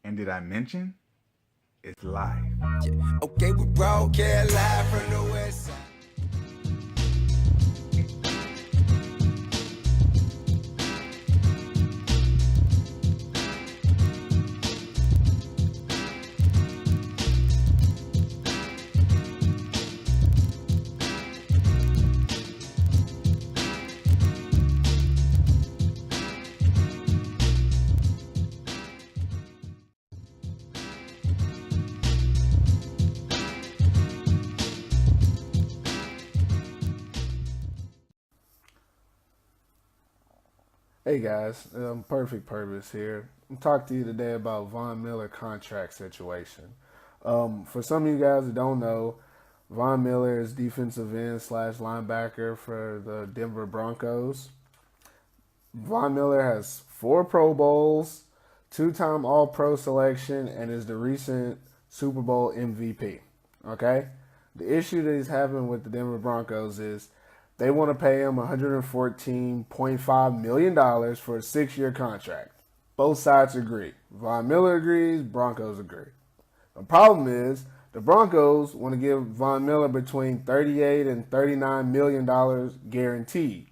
And did I mention it's live? Okay, we broadcast live from the west side. Hey guys, Perfect Purpose here. I'm talking to you today about Von Miller contract situation. For some of you guys that don't know, Von Miller is defensive end slash linebacker for the Denver Broncos. Von Miller has 4 Pro Bowls, 2-time All-Pro selection, and is the recent Super Bowl MVP. Okay? The issue that he's having with the Denver Broncos is they want to pay him $114.5 million for a 6-year contract. Both sides agree. Von Miller agrees, Broncos agree. The problem is the Broncos want to give Von Miller between $38 and $39 million guaranteed.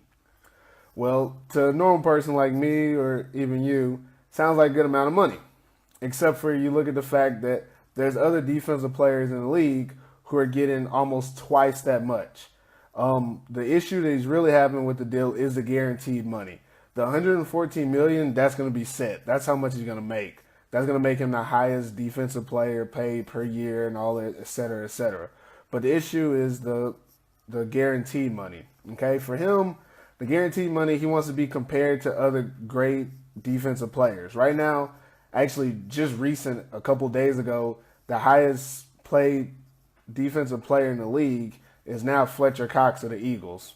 Well, to a normal person like me or even you, sounds like a good amount of money. Except for you look at the fact that there's other defensive players in the league who are getting almost twice that much. The issue that he's really having with the deal is the guaranteed money. The $114 million, that's going to be set. That's how much he's going to make. That's going to make him the highest defensive player paid per year and all that, et cetera, et cetera. But the issue is the guaranteed money. Okay, for him, the guaranteed money, he wants to be compared to other great defensive players. Right now, actually just recent, a couple days ago, the highest paid defensive player in the league is now Fletcher Cox of the Eagles.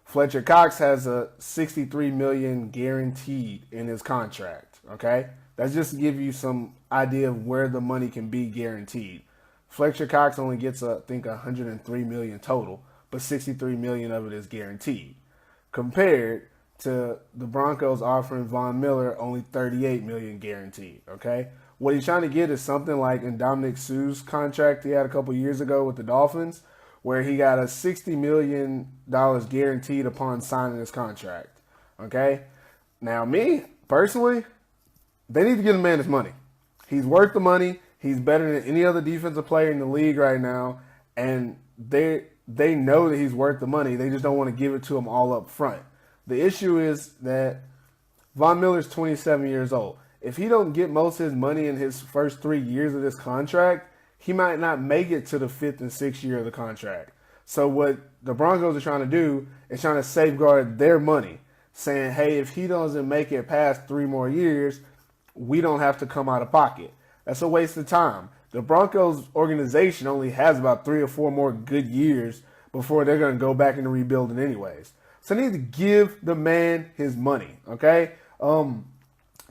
Fletcher Cox has a $63 million guaranteed in his contract. Okay, that's just to give you some idea of where the money can be guaranteed. Fletcher Cox only gets, I think, $103 million total, but $63 million of it is guaranteed. Compared to the Broncos offering Von Miller only $38 million guaranteed. Okay, what he's trying to get is something like in Dominic Sue's contract he had a couple years ago with the Dolphins, where he got a $60 million guaranteed upon signing his contract. Okay? Now, me, personally, they need to give the man his money. He's worth the money. He's better than any other defensive player in the league right now. And they know that he's worth the money. They just don't want to give it to him all up front. The issue is that Von Miller's 27 years old. If he don't get most of his money in his first 3 years of this contract, he might not make it to the 5th and 6th year of the contract. So what the Broncos are trying to do is trying to safeguard their money, saying, hey, if he doesn't make it past 3 more years, we don't have to come out of pocket. That's a waste of time. The Broncos organization only has about 3 or 4 more good years before they're going to go back into rebuilding anyways. So they need to give the man his money, okay?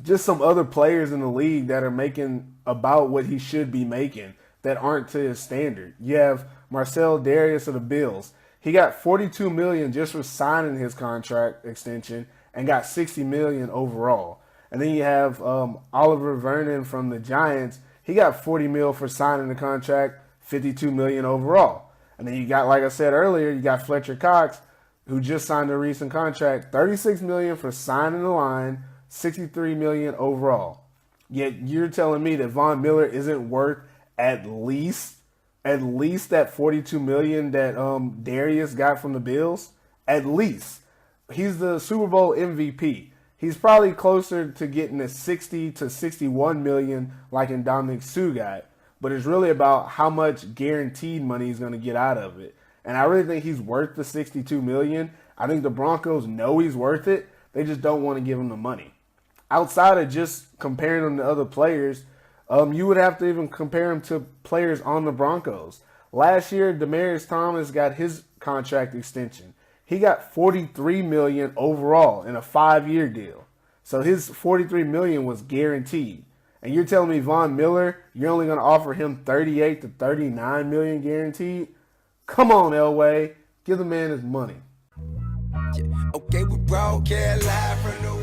Just some other players in the league that are making about what he should be making that aren't to his standard. You have Marcel Darius of the Bills. He got $42 million just for signing his contract extension and got $60 million overall. And then you have Oliver Vernon from the Giants. He got $40 million for signing the contract, $52 million overall. And then you got, like I said earlier, you got Fletcher Cox, who just signed a recent contract, $36 million for signing the line, $63 million overall. Yet you're telling me that Von Miller isn't worth at least that $42 million that Darius got from the Bills? At least. He's the Super Bowl MVP. He's probably closer to getting a 60 to 61 million like in Dominic Sue got, but it's really about how much guaranteed money he's going to get out of it. And I really think he's worth the 62 million. I think the Broncos know he's worth it. They just don't want to give him the money. Outside of just comparing him to other players, you would have to even compare him to players on the Broncos. Last year, Demaryius Thomas got his contract extension. He got $43 million overall in a 5-year deal. So his $43 million was guaranteed. And you're telling me Von Miller, you're only going to offer him $38 to $39 million guaranteed? Come on, Elway. Give the man his money. Okay, we broadcast live from the